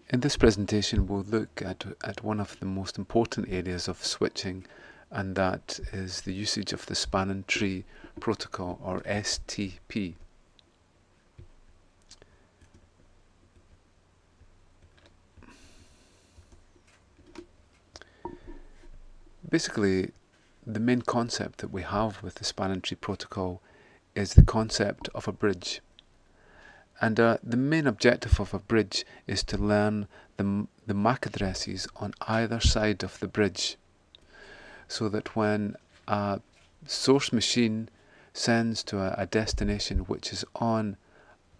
In this presentation we'll look at one of the most important areas of switching, and that is the usage of the span and tree protocol, or STP. Basically, the main concept that we have with the span and tree protocol is the concept of a bridge. And the main objective of a bridge is to learn the MAC addresses on either side of the bridge, so that when a source machine sends to a destination which is on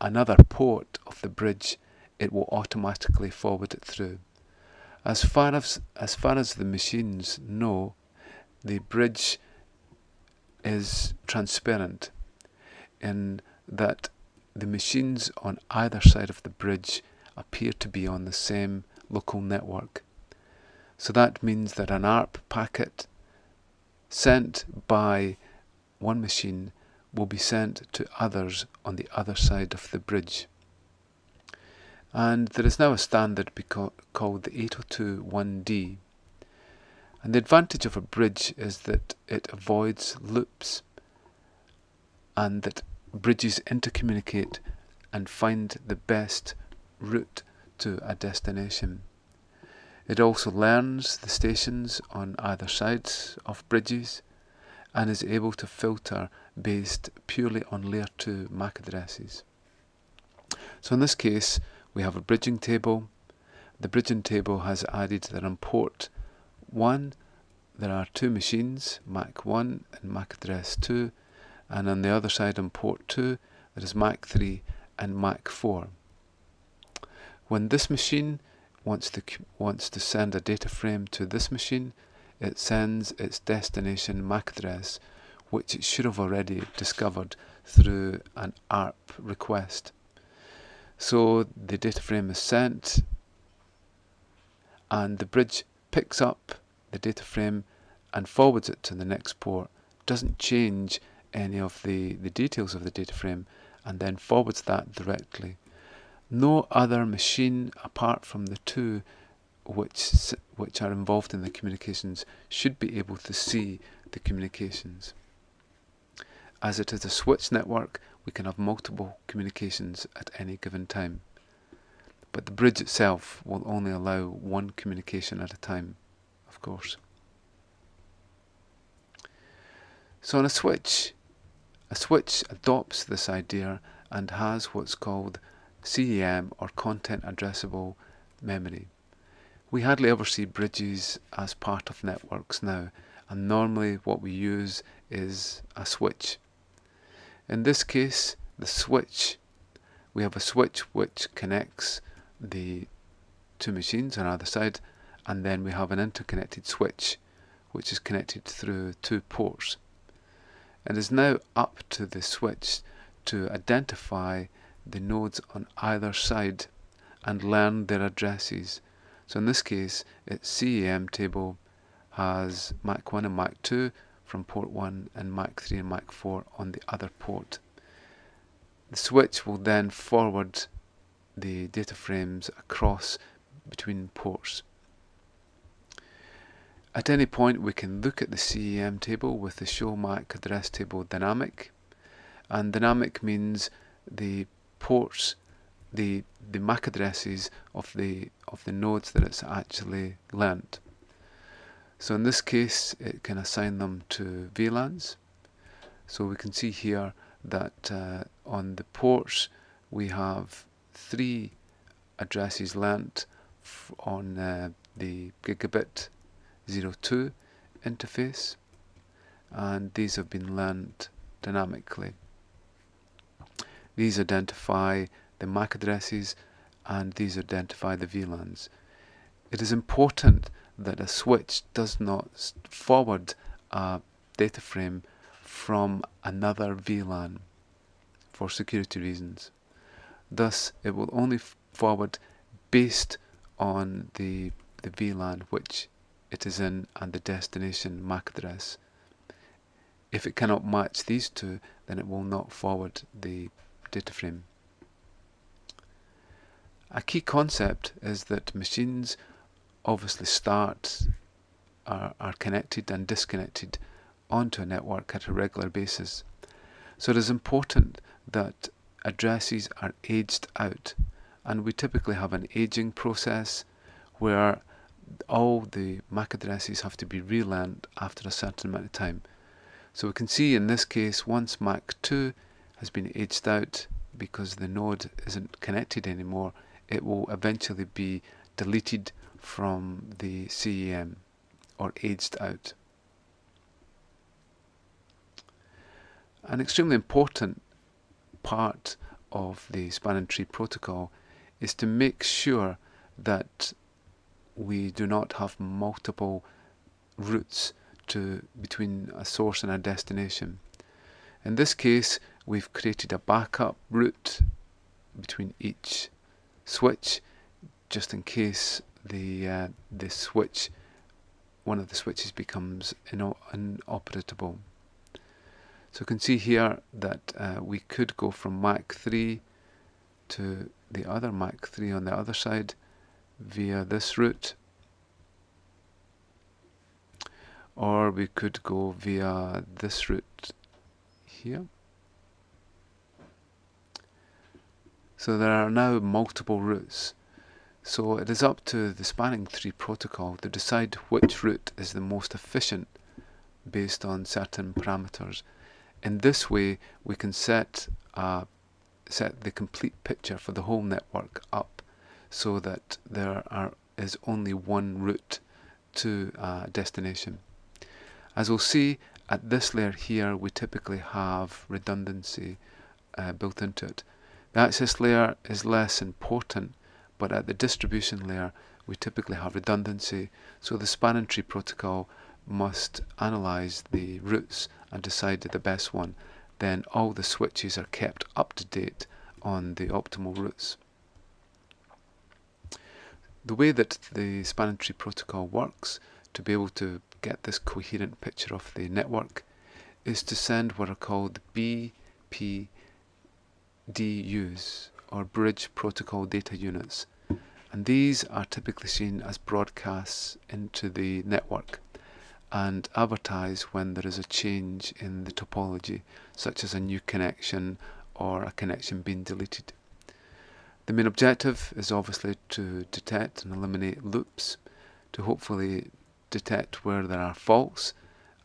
another port of the bridge, it will automatically forward it through. As far as the machines know, the bridge is transparent in that the machines on either side of the bridge appear to be on the same local network. So that means that an ARP packet sent by one machine will be sent to others on the other side of the bridge. And there is now a standard called the 802.1d. And the advantage of a bridge is that it avoids loops, and that bridges intercommunicate and find the best route to a destination. It also learns the stations on either sides of bridges and is able to filter based purely on layer 2 MAC addresses. So in this case we have a bridging table. The bridging table has added that on port 1 there are two machines, MAC 1 and MAC address 2, and on the other side on port 2 there is MAC 3 and MAC 4. When this machine wants to send a data frame to this machine, it sends its destination MAC address, which it should have already discovered through an ARP request. So the data frame is sent, and the bridge picks up the data frame and forwards it to the next port, doesn't change any of the details of the data frame, and then forwards that directly. No other machine apart from the two which are involved in the communications should be able to see the communications. As it is a switch network, we can have multiple communications at any given time, but the bridge itself will only allow one communication at a time, of course. So on a switch adopts this idea and has what's called CEM, or Content Addressable Memory. We hardly ever see bridges as part of networks now, and normally what we use is a switch. In this case, we have a switch which connects the two machines on either side, and then we have an interconnected switch which is connected through two ports. It is now up to the switch to identify the nodes on either side and learn their addresses. So in this case, its CEM table has MAC 1 and MAC 2 from port 1 and MAC 3 and MAC 4 on the other port. The switch will then forward the data frames across between ports. At any point we can look at the CEM table with the show MAC address table dynamic, and dynamic means the ports, the MAC addresses of the nodes that it's actually learnt. So in this case it can assign them to VLANs. So we can see here that on the ports we have 3 addresses learnt on the gigabit 02 interface, and these have been learnt dynamically. These identify the MAC addresses and these identify the VLANs. It is important that a switch does not forward a data frame from another VLAN for security reasons. Thus it will only forward based on the VLAN which it is in and the destination MAC address. If it cannot match these two, then it will not forward the data frame. A key concept is that machines obviously are connected and disconnected onto a network at a regular basis. So it is important that addresses are aged out, and we typically have an aging process where all the MAC addresses have to be relearned after a certain amount of time. So we can see in this case, once MAC 2 has been aged out because the node isn't connected anymore, it will eventually be deleted from the CEM or aged out. An extremely important part of the spanning tree protocol is to make sure that we do not have multiple routes between a source and a destination. In this case, we've created a backup route between each switch, just in case one of the switches becomes inoperable. So you can see here that we could go from MAC 3 to the other MAC 3 on the other side via this route, or we could go via this route here. So there are now multiple routes. So it is up to the spanning tree protocol to decide which route is the most efficient based on certain parameters. In this way, we can set the complete picture for the whole network up so that there is only one route to a destination. As we'll see, at this layer here, we typically have redundancy built into it. The access layer is less important, but at the distribution layer, we typically have redundancy, so the spanning tree protocol must analyze the routes and decide the best one. Then all the switches are kept up to date on the optimal routes. The way that the spanning tree protocol works to be able to get this coherent picture of the network is to send what are called BPDUs, or Bridge Protocol Data Units, and these are typically seen as broadcasts into the network and advertise when there is a change in the topology, such as a new connection or a connection being deleted. The main objective is obviously to detect and eliminate loops, to hopefully detect where there are faults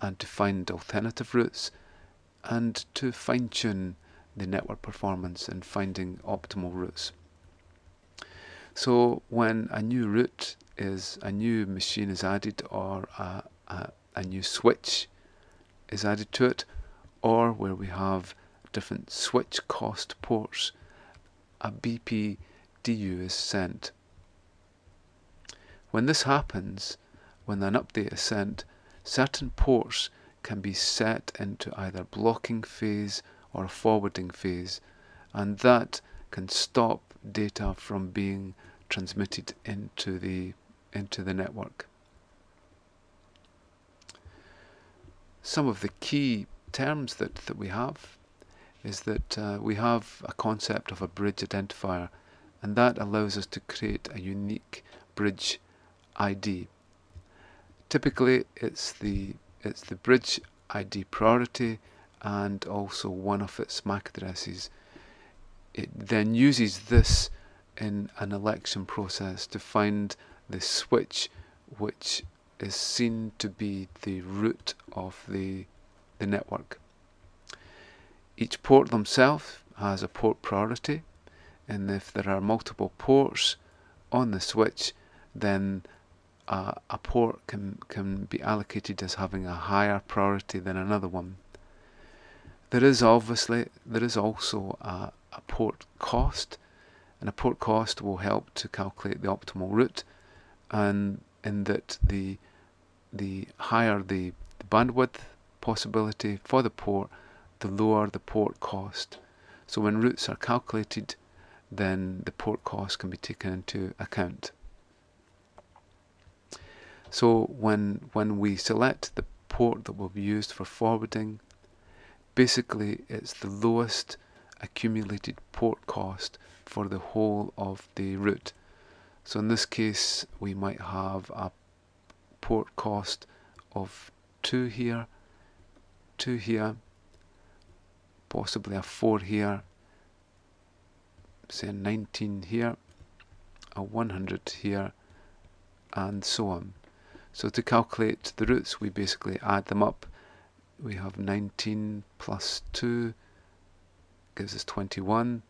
and to find alternative routes, and to fine-tune the network performance in finding optimal routes. So when a new machine is added, or a new switch is added to it, or where we have different switch cost ports, a BPDU is sent. When this happens, when an update is sent, certain ports can be set into either blocking phase or a forwarding phase, and that can stop data from being transmitted into the network. Some of the key terms that we have is that we have a concept of a bridge identifier, and that allows us to create a unique bridge ID. Typically it's the bridge ID priority and also one of its MAC addresses. It then uses this in an election process to find the switch which is seen to be the root of the network. Each port themselves has a port priority, and if there are multiple ports on the switch, then a port can be allocated as having a higher priority than another one. There is also a port cost, and a port cost will help to calculate the optimal route, and in that the higher the bandwidth possibility for the port, the lower the port cost. So when routes are calculated, then the port cost can be taken into account. So when we select the port that will be used for forwarding, basically it's the lowest accumulated port cost for the whole of the route. So in this case we might have a port cost of 2 here, 2 here, possibly a 4 here, say a 19 here, a 100 here, and so on. So to calculate the routes we basically add them up. We have 19 plus 2 gives us 21.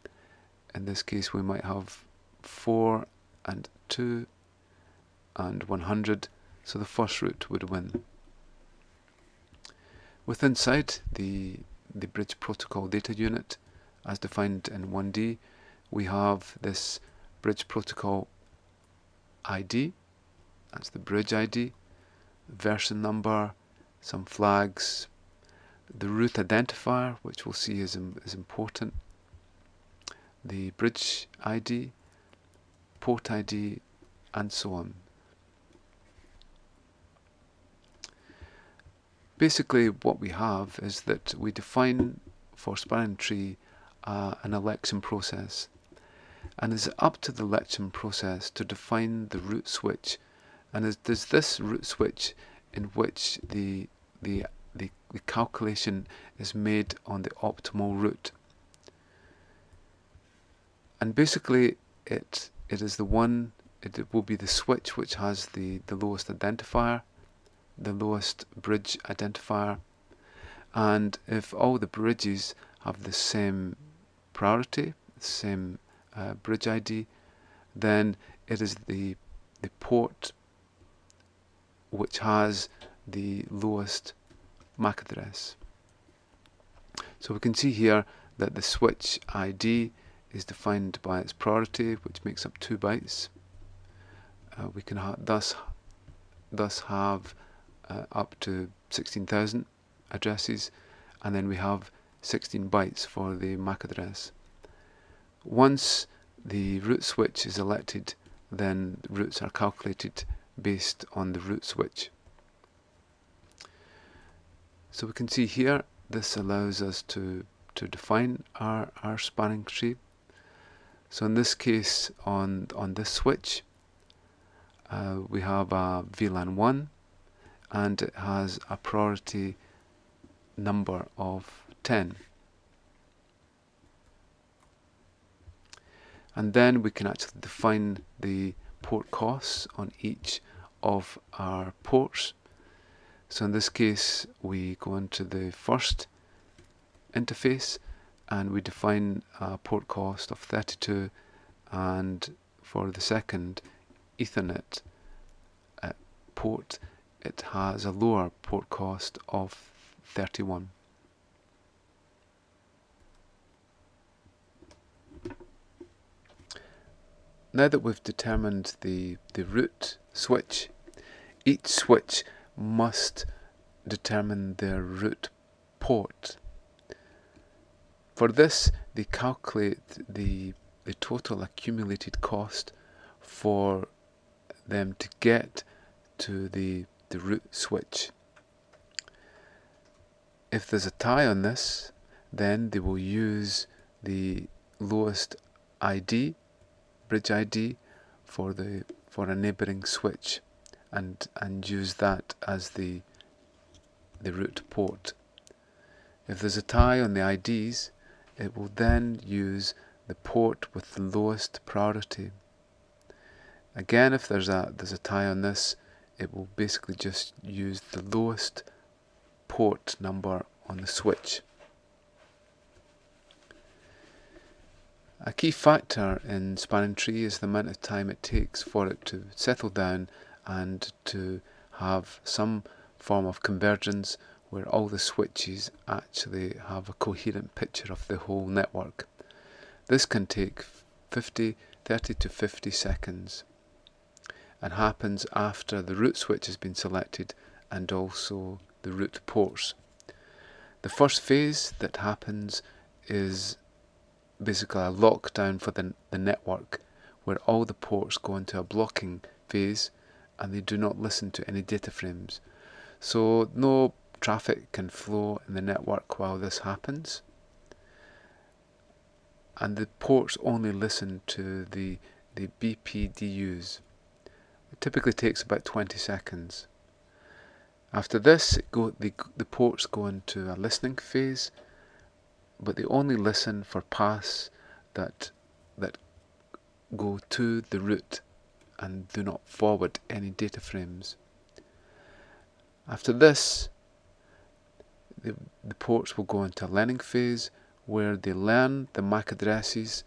In this case we might have 4 and 2 and 100, so the first route would win. With inside the bridge protocol data unit, as defined in 1D, we have this bridge protocol ID, that's the bridge ID, version number, some flags, the route identifier, which we'll see is important, the bridge ID, port ID, and so on. Basically what we have is that we define for spanning tree an election process, and it's up to the election process to define the route switch, and there's this route switch in which the calculation is made on the optimal route. And basically it is the one, it will be the switch which has the lowest identifier, the lowest bridge identifier, and if all the bridges have the same priority, the same bridge ID, then it is the port which has the lowest MAC address. So we can see here that the switch ID is defined by its priority, which makes up 2 bytes. We can thus have up to 16,000 addresses, and then we have 16 bytes for the MAC address. Once the route switch is elected, then routes are calculated based on the route switch. So we can see here this allows us to define our spanning tree. So in this case, on this switch, we have a VLAN 1, and it has a priority number of 10. And then we can actually define the port costs on each of our ports. So in this case we go into the first interface and we define a port cost of 32, and for the second Ethernet port it has a lower port cost of 31. Now that we've determined the route switch, each switch must determine their route port. For this, they calculate the total accumulated cost for them to get to the route switch. If there's a tie on this, then they will use the lowest ID, bridge ID, for a neighbouring switch, and use that as the route port. If there's a tie on the IDs, it will then use the port with the lowest priority. Again, if there's a tie on this, it will basically just use the lowest port number on the switch. A key factor in spanning tree is the amount of time it takes for it to settle down and to have some form of convergence where all the switches actually have a coherent picture of the whole network. This can take 30 to 50 seconds and happens after the route switch has been selected and also the route ports. The first phase that happens is basically a lockdown for the network, where all the ports go into a blocking phase and they do not listen to any data frames. So no traffic can flow in the network while this happens. and the ports only listen to the BPDUs. It typically takes about 20 seconds. After this, the ports go into a listening phase, but they only listen for paths that go to the root and do not forward any data frames. After this, the ports will go into a learning phase where they learn the MAC addresses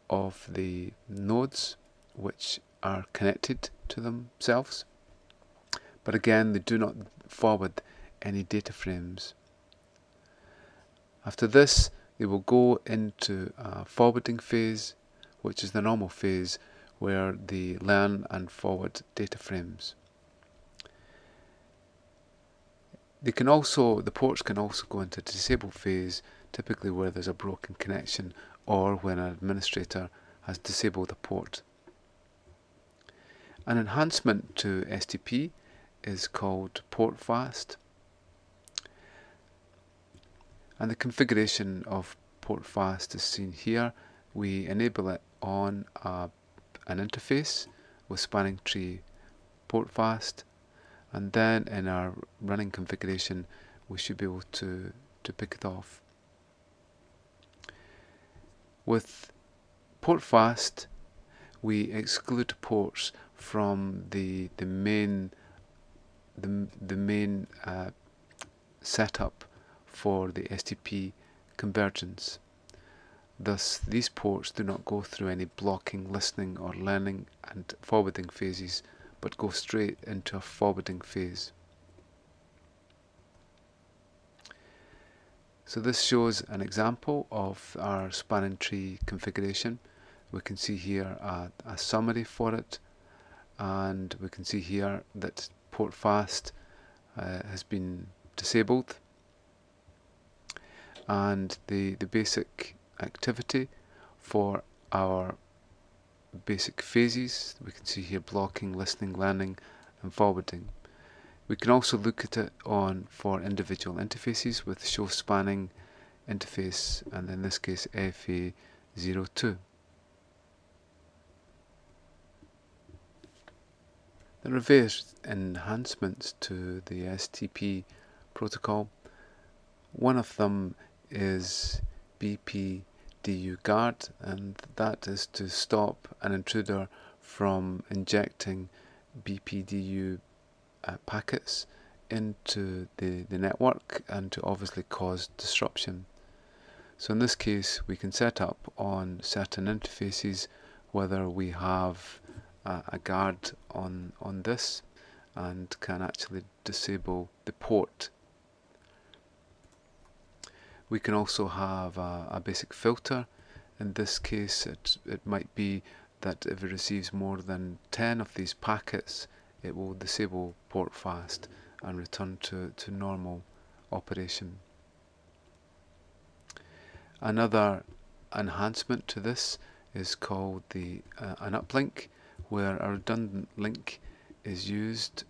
of the nodes which are connected to themselves, but again they do not forward any data frames. After this, they will go into a forwarding phase, which is the normal phase where they learn and forward data frames. The ports can also go into a disable phase, typically where there's a broken connection or when an administrator has disabled a port. An enhancement to STP is called port fast, and the configuration of port fast is seen here. We enable it on an interface with spanning tree port fast, and then in our running configuration we should be able to pick it off. With port fast, we exclude ports from the main setup for the STP convergence. Thus, these ports do not go through any blocking, listening or learning and forwarding phases, but go straight into a forwarding phase. So this shows an example of our spanning tree configuration. We can see here a summary for it, and we can see here that port fast has been disabled, and the basic activity for our basic phases, we can see here blocking, listening, learning and forwarding. We can also look at it for individual interfaces with show spanning interface, and in this case FA02. There are various enhancements to the STP protocol. One of them is BPDU guard, and that is to stop an intruder from injecting BPDU packets into the network and to obviously cause disruption. So in this case we can set up on certain interfaces whether we have a guard on this and can actually disable the port. We can also have a basic filter. In this case it might be that if it receives more than 10 of these packets, it will disable port fast and return to normal operation. Another enhancement to this is called an uplink, where a redundant link is used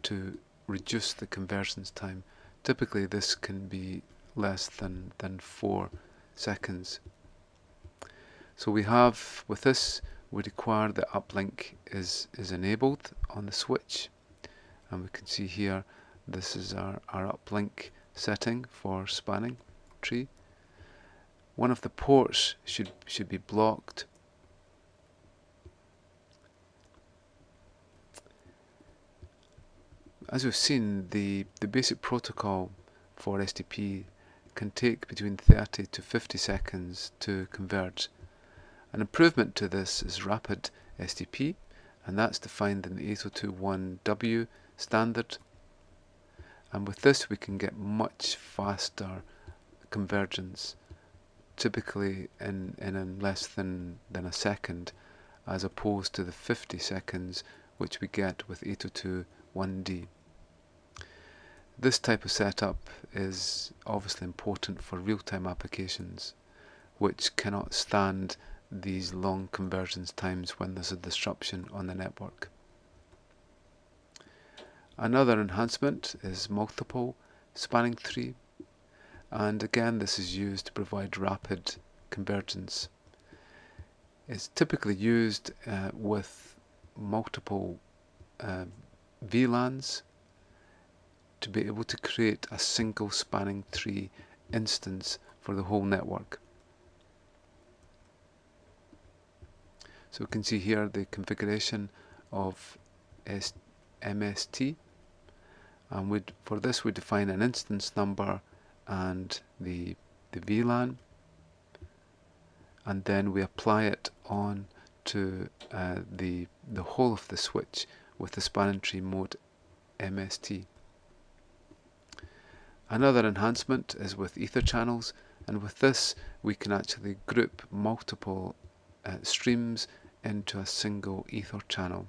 to reduce the convergence time. Typically this can be less than 4 seconds. So we have, with this, we require the uplink is enabled on the switch, and we can see here this is our uplink setting for spanning tree. One of the ports should be blocked. As we've seen, the basic protocol for STP can take between 30 to 50 seconds to converge. An improvement to this is rapid STP, and that's defined in the 8021W standard, and with this we can get much faster convergence, typically in less than a second, as opposed to the 50 seconds which we get with 8021D. This type of setup is obviously important for real-time applications which cannot stand these long convergence times when there's a disruption on the network. Another enhancement is multiple spanning tree, and again this is used to provide rapid convergence. is typically used with multiple VLANs to be able to create a single spanning tree instance for the whole network. So we can see here the configuration of MST, and for this we define an instance number and the VLAN, and then we apply it on to the whole of the switch with the spanning tree mode MST. Another enhancement is with Etherchannels, and with this we can actually group multiple streams into a single Ether channel.